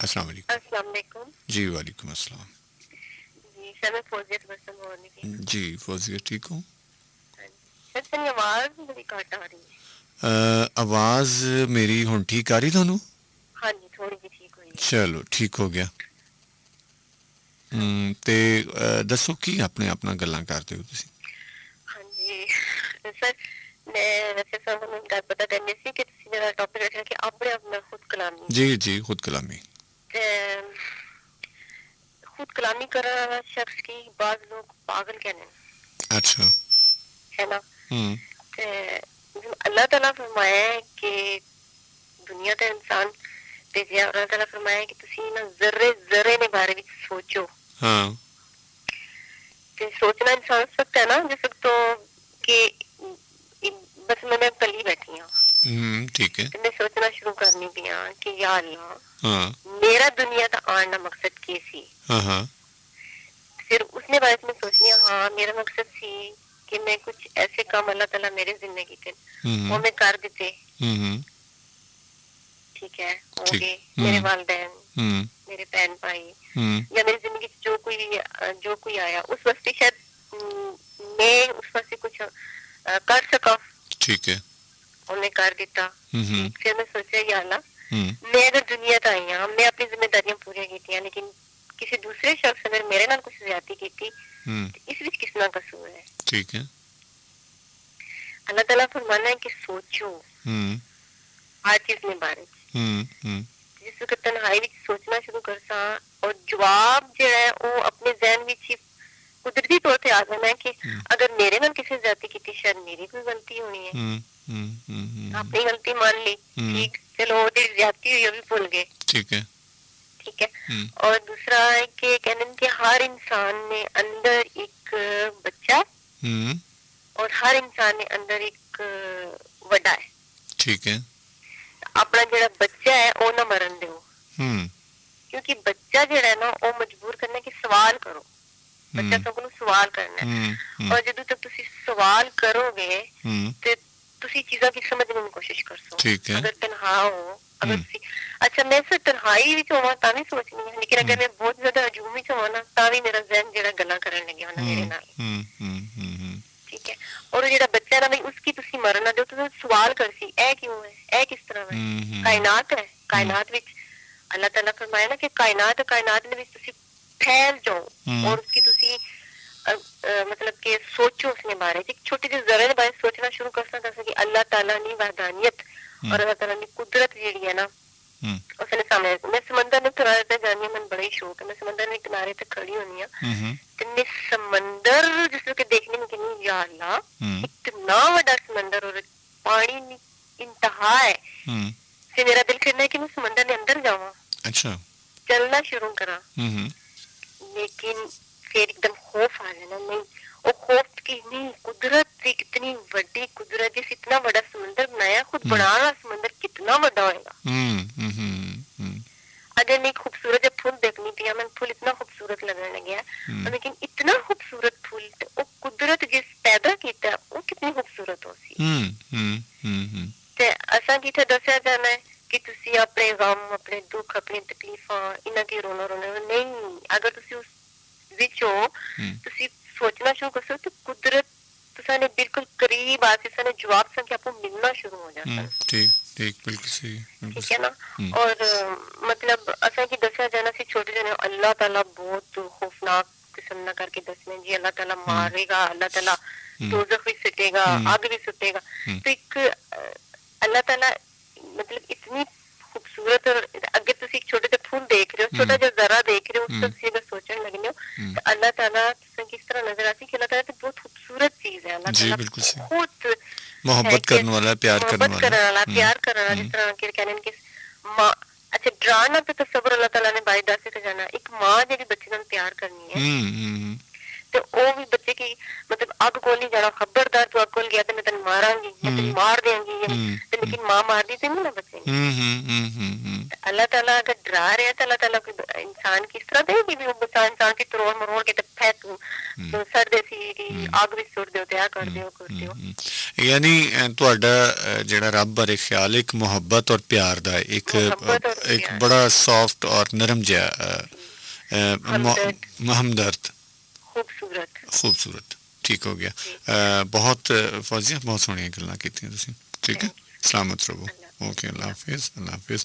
अस्सलाम वालेकुम। अस्सलाम वालेकुम। जी वालेकुम अस्सलाम। जी सर, मैं फौजियत बसम बोल रही थी। जी फौजिया ठीक हूँ। हाँ जी सर, तेरी आवाज़ बड़ी घट आ रही है। आवाज़ मेरी हुण ठीक आ रही थानू? हाँ जी, थोड़ी सी ठीक हुई है। चलो ठीक हो गया। हाँ जी। ਤੇ ਦੱਸੋ ਕੀ ਆਪਣੇ ਆਪ ਨਾਲ ਗੱਲਾਂ ਕਰਦੇ ਹੋ ਤੁਸੀਂ? हाँ जी सर, मैं वैसे सर ਨੂੰ ਗੱਲ ਪਤਾ ਕਰਨੀ ਸੀ ਕਿ ਤੁਸੀਂ ਜਿਹੜਾ ਟੌਪਿਕ ਰੱਖਿਆ ਕਿ ਆਪਣੇ ਆਪ ਨਾਲ ਖੁਦ ਕਲਾਮੀ ਜੀ ਜੀ ਖੁਦ ਕਲਾਮੀ। ਤੇ खुद कलामी कर रहा वाला शख्स की बाज लोग पागल कहने अच्छा। है ना। हम्म ते अल्लाह ताला फरमाया है कि दुनिया का इंसान भेजिया और अल्लाह ताला फरमाया है कि ਤੁਸੀਂ ਨਾ ਜ਼र्रे ਜ਼र्रे ਦੇ ਬਾਰੇ ਵਿੱਚ ਸੋਚੋ। हाँ ਤੇ सोचना इंसान सकता है ना जिस वक्त तो कि बस मैं कल ही बैठी हूँ ठीक है। ਤੇ मैं सोचना शुरू करनी पी हाँ कि या अल्लाह हाँ मेरा दुनिया का आने का मकसद क्या सी। हाँ हाँ फिर उसने बारे में सोची हाँ मेरा मकसद सी कि मैं कुछ ऐसे काम अल्लाह ताला मेरे जिंदगी के वो हम्म मैं कर देते। हम्म ठीक है, हो ठीक। गए मेरे वालिदैन, हम्म मेरे बहन भाई हम्म या मेरी जिंदगी से जो कोई आया उस वक्त शायद मैं उस वक्त से कुछ कर सका। ठीक है। उन्हें कर दिता। हम्म ठीक, फिर मैं सोचा या अल्लाह हम्म मैं अगर दुनिया तो आई हाँ मैं अपनी जिम्मेदारियां पूरी की लेकिन किसी दूसरे शख्स अगर मेरे नाल कुछ ज्यादती की तो हम्म इस विच किसना कसूर है। ठीक है। अल्लाह ताला फरमाना है कि सोचो हम्म हर चीज में बारे हम्म जिस वक्त तन्हाई विच सोचना शुरू कर सा और जवाब जो है वो अपने जहन विच ही कुदरती तौर पे आ जाना है कि अगर मेरे नाल किसी ज्यादती की शायद मेरी कोई गलती होनी है। अपनी गलती मान ली, ठीक, चलो वो जो ज्यादती हुई वो भी भूल गए। ठीक है। ठीक है। और दूसरा है कि कहने कि हर इंसान में अंदर एक बच्चा और हर इंसान ने अंदर एक वड्डा है। ठीक है। अपना जो बच्चा है वो ना मरन दो क्योंकि बच्चा जो है ना वो मजबूर करना कि सवाल करो। बच्चा सबको सवाल करना है और जब तक तुसी सवाल करोगे तो तुसी चीज़ों की समझने की कोशिश कर सो। ठीक है। अगर तन्हा हो अगर तुसी अच्छा मैं सिर्फ तन्हाई विच होवां तां भी सोचनी है लेकिन अगर मैं बहुत ज्यादा हजूम विच होवां ना तां भी मेरा ज़हन जेड़ा गल्लां करन लग्या होना मेरे नाल। ठीक है। और जेड़ा बच्चा ना भाई उसकी तुसी मरन ना दो तो सवाल करसी ए क्यों है ए किस तरह है कायनात है कायनात विच अल्लाह ताला फरमाया ना कि कायनात ने विच तुसी फैल जाओ और उसकी तुसी मतलब कि सोचो उसने बारे एक छोटी सी जरा ने बारे सोचना शुरू कर सकता कि अल्लाह ताला ने वहदानियत और अल्लाह ताला की कुदरत जेडी है ना उसने सामने मैं समंदर में किनारे पे जानी मन बड़ा ही शौक है मैं समंदर में किनारे पे खड़ी होनी है तो मैं समंदर जिसको कि देखने में कितनी या अल्लाह इतना बड़ा समंदर और पानी इंतहा है फिर मेरा दिल करना है कि मैं समंदर के अंदर जाऊं। अच्छा। चलना शुरू करा लेकिन फिर एकदम खौफ आ जाना नहीं वो खौफ की नहीं कुदरत की कितनी बड़ी कुदरत जिस इतना बड़ा समंदर बनाया खुद बनाना समंदर कितना बड़ा होगा। अगर मैं खूबसूरत जब फूल देखनी थी मैं फूल इतना खूबसूरत लगने लगे लेकिन इतना खूबसूरत फूल वो कुदरत जिस पैदा किया वो कितनी खूबसूरत हो सी ते असा किथे दसिया जाना है कि तुसी अपने गम अपने दुख अपनी तकलीफां इन्हां की रोना नहीं अगर तुसी उस विच हो तुसी सोचना शुरू कर सकते तो कुदरत तुसाने बिल्कुल करीब आके साने जवाब से आपको मिलना शुरू हो जाता है। ठीक ठीक बिल्कुल सही। ठीक है ना। और मतलब असा की दसिया जाना सी छोटे जने अल्लाह ताला बहुत खौफनाक किस्म ना करके दसने जी अल्लाह ताला मारेगा अल्लाह ताला दोज़ख भी सुटेगा आग भी सुटेगा तो एक अल्लाह ताला मतलब इतनी खूबसूरत और अगर तुसी एक छोटे से फूल देख रहे हो छोटा जो जरा देख रहे हो उसको तुसी अगर सोचने लगने हो तो अल्लाह ताला किस तरह नजर आती है कि अल्लाह ताला तो बहुत खूबसूरत चीज है। अल्लाह ताला बहुत मोहब्बत करने वाला प्यार करने वाला प्यार करने वाला जिस तरह के कहने कि माँ अच्छा डराना पे तसव्वुर अल्लाह ताला ने बाई दस से जाना एक माँ जेडी बच्चे नाल प्यार करनी है तो वो भी बच्चे की मतलब अग कोल नहीं जाना खबरदार तू अग कोल गया तो मैं तेन मारांगी मैं तेन मार देंगी तो लेकिन माँ मार दी तो नहीं ना बच्चे ने अल्लाह ताला अगर डरा रहा है तो अल्लाह ताला कोई इंसान किस तरह देगी भी वो बता इंसान की तरोड़ मरोड़ के ते फेंक तो सर दे सी कि आग विच सुट दिओ ते आ कर दिओ यानी ਤੁਹਾਡਾ ਜਿਹੜਾ ਰੱਬ ਬਾਰੇ ਖਿਆਲ ਇੱਕ ਮੁਹੱਬਤ ਔਰ ਪਿਆਰ ਦਾ ਇੱਕ ਬੜਾ ਸੌਫਟ ਔਰ ਨਰਮ ਜਿਹਾ ਹਮਦਰਦ खूबसूरत ठीक हो गया बहुत फौजिया बहुत सोहणियां गल्लां कीतियां तुसीं ठीक है सलामत रहो ओके अल्लाह हाफिज़